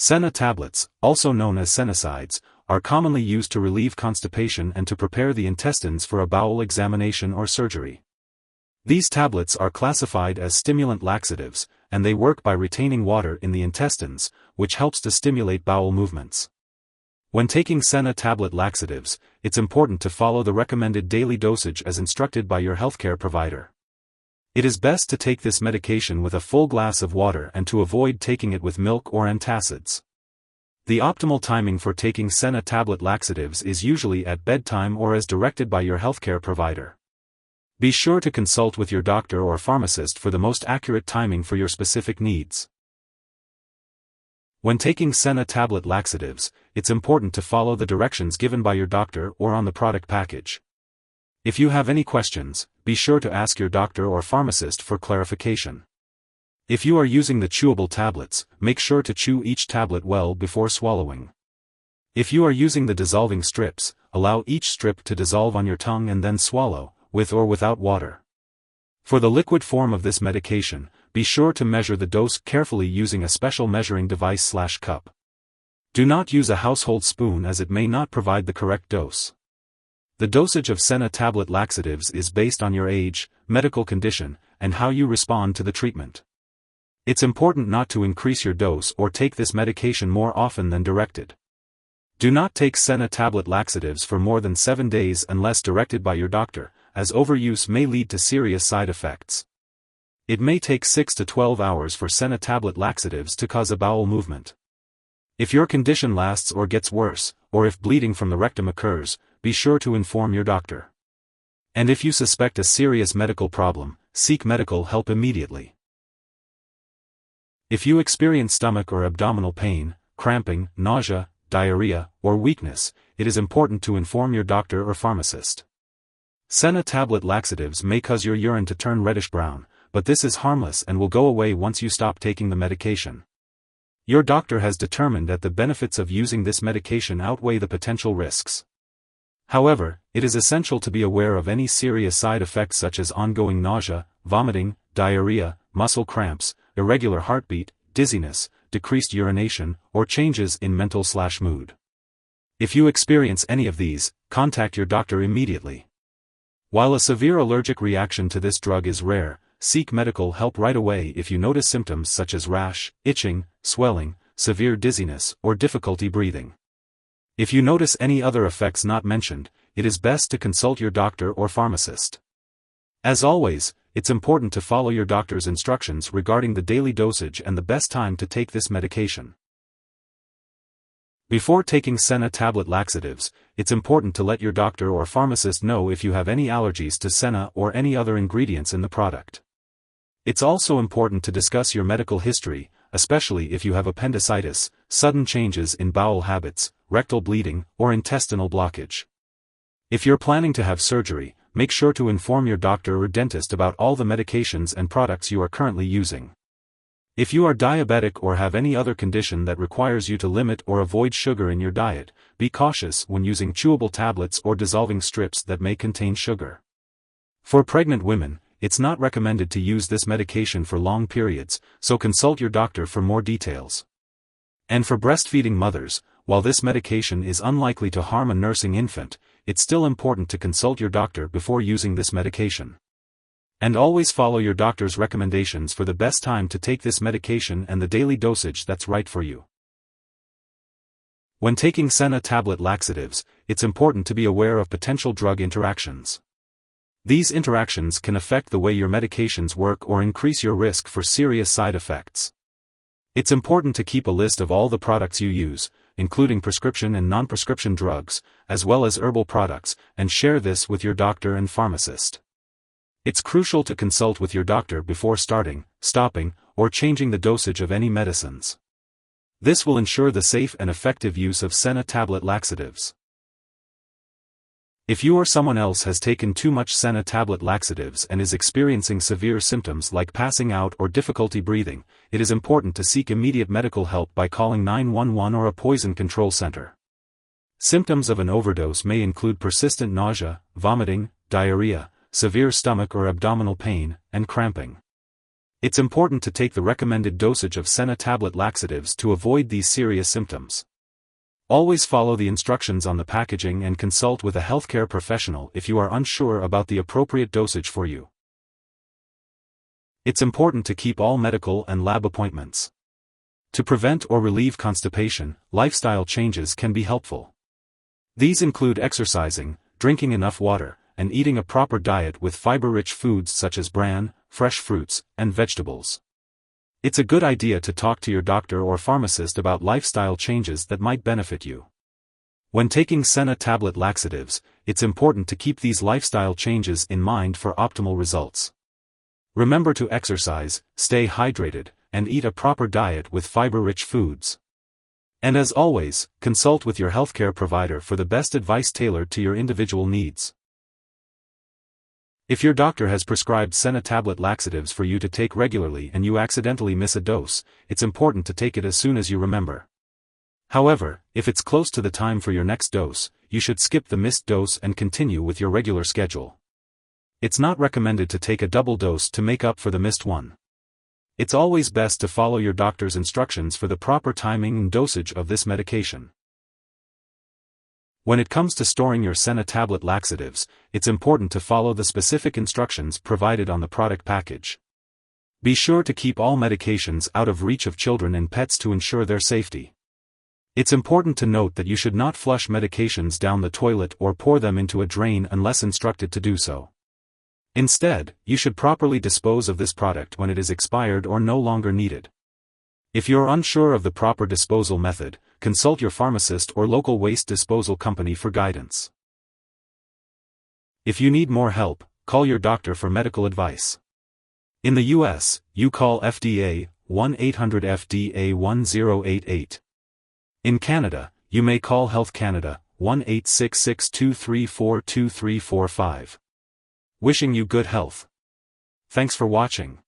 Senna tablets, also known as sennosides, are commonly used to relieve constipation and to prepare the intestines for a bowel examination or surgery. These tablets are classified as stimulant laxatives, and they work by retaining water in the intestines, which helps to stimulate bowel movements. When taking Senna tablet laxatives, it's important to follow the recommended daily dosage as instructed by your healthcare provider. It is best to take this medication with a full glass of water and to avoid taking it with milk or antacids. The optimal timing for taking Senna tablet laxatives is usually at bedtime or as directed by your healthcare provider. Be sure to consult with your doctor or pharmacist for the most accurate timing for your specific needs. When taking Senna tablet laxatives, it's important to follow the directions given by your doctor or on the product package. If you have any questions, be sure to ask your doctor or pharmacist for clarification. If you are using the chewable tablets, make sure to chew each tablet well before swallowing. If you are using the dissolving strips, allow each strip to dissolve on your tongue and then swallow, with or without water. For the liquid form of this medication, be sure to measure the dose carefully using a special measuring device/cup. Do not use a household spoon as it may not provide the correct dose. The dosage of Senna tablet laxatives is based on your age, medical condition, and how you respond to the treatment. It's important not to increase your dose or take this medication more often than directed. Do not take Senna tablet laxatives for more than 7 days unless directed by your doctor, as overuse may lead to serious side effects. It may take 6 to 12 hours for Senna tablet laxatives to cause a bowel movement. If your condition lasts or gets worse, or if bleeding from the rectum occurs, be sure to inform your doctor. And if you suspect a serious medical problem, seek medical help immediately. If you experience stomach or abdominal pain, cramping, nausea, diarrhea, or weakness, it is important to inform your doctor or pharmacist. Senna tablet laxatives may cause your urine to turn reddish-brown, but this is harmless and will go away once you stop taking the medication. Your doctor has determined that the benefits of using this medication outweigh the potential risks. However, it is essential to be aware of any serious side effects such as ongoing nausea, vomiting, diarrhea, muscle cramps, irregular heartbeat, dizziness, decreased urination, or changes in mental/mood. If you experience any of these, contact your doctor immediately. While a severe allergic reaction to this drug is rare, seek medical help right away if you notice symptoms such as rash, itching, swelling, severe dizziness, or difficulty breathing. If you notice any other effects not mentioned, it is best to consult your doctor or pharmacist. As always, it's important to follow your doctor's instructions regarding the daily dosage and the best time to take this medication. Before taking Senna tablet laxatives, it's important to let your doctor or pharmacist know if you have any allergies to Senna or any other ingredients in the product. It's also important to discuss your medical history, especially if you have appendicitis, sudden changes in bowel habits, rectal bleeding, or intestinal blockage. If you're planning to have surgery, make sure to inform your doctor or dentist about all the medications and products you are currently using. If you are diabetic or have any other condition that requires you to limit or avoid sugar in your diet, be cautious when using chewable tablets or dissolving strips that may contain sugar. For pregnant women, it's not recommended to use this medication for long periods, so consult your doctor for more details. And for breastfeeding mothers, while this medication is unlikely to harm a nursing infant, it's still important to consult your doctor before using this medication. And always follow your doctor's recommendations for the best time to take this medication and the daily dosage that's right for you. When taking Senna tablet laxatives, it's important to be aware of potential drug interactions. These interactions can affect the way your medications work or increase your risk for serious side effects. It's important to keep a list of all the products you use, including prescription and non-prescription drugs, as well as herbal products, and share this with your doctor and pharmacist. It's crucial to consult with your doctor before starting, stopping, or changing the dosage of any medicines. This will ensure the safe and effective use of Senna tablet laxatives. If you or someone else has taken too much Senna tablet laxatives and is experiencing severe symptoms like passing out or difficulty breathing, it is important to seek immediate medical help by calling 911 or a poison control center. Symptoms of an overdose may include persistent nausea, vomiting, diarrhea, severe stomach or abdominal pain, and cramping. It's important to take the recommended dosage of Senna tablet laxatives to avoid these serious symptoms. Always follow the instructions on the packaging and consult with a healthcare professional if you are unsure about the appropriate dosage for you. It's important to keep all medical and lab appointments. To prevent or relieve constipation, lifestyle changes can be helpful. These include exercising, drinking enough water, and eating a proper diet with fiber-rich foods such as bran, fresh fruits, and vegetables. It's a good idea to talk to your doctor or pharmacist about lifestyle changes that might benefit you. When taking Senna tablet laxatives, it's important to keep these lifestyle changes in mind for optimal results. Remember to exercise, stay hydrated, and eat a proper diet with fiber-rich foods. And as always, consult with your healthcare provider for the best advice tailored to your individual needs. If your doctor has prescribed Senna tablet laxatives for you to take regularly and you accidentally miss a dose, it's important to take it as soon as you remember. However, if it's close to the time for your next dose, you should skip the missed dose and continue with your regular schedule. It's not recommended to take a double dose to make up for the missed one. It's always best to follow your doctor's instructions for the proper timing and dosage of this medication. When it comes to storing your Senna tablet laxatives, it's important to follow the specific instructions provided on the product package. Be sure to keep all medications out of reach of children and pets to ensure their safety. It's important to note that you should not flush medications down the toilet or pour them into a drain unless instructed to do so. Instead, you should properly dispose of this product when it is expired or no longer needed. If you're unsure of the proper disposal method, consult your pharmacist or local waste disposal company for guidance. If you need more help, call your doctor for medical advice. In the US, you call FDA 1-800-FDA-1088. In Canada, you may call Health Canada 1-866-234-2345. Wishing you good health. Thanks for watching.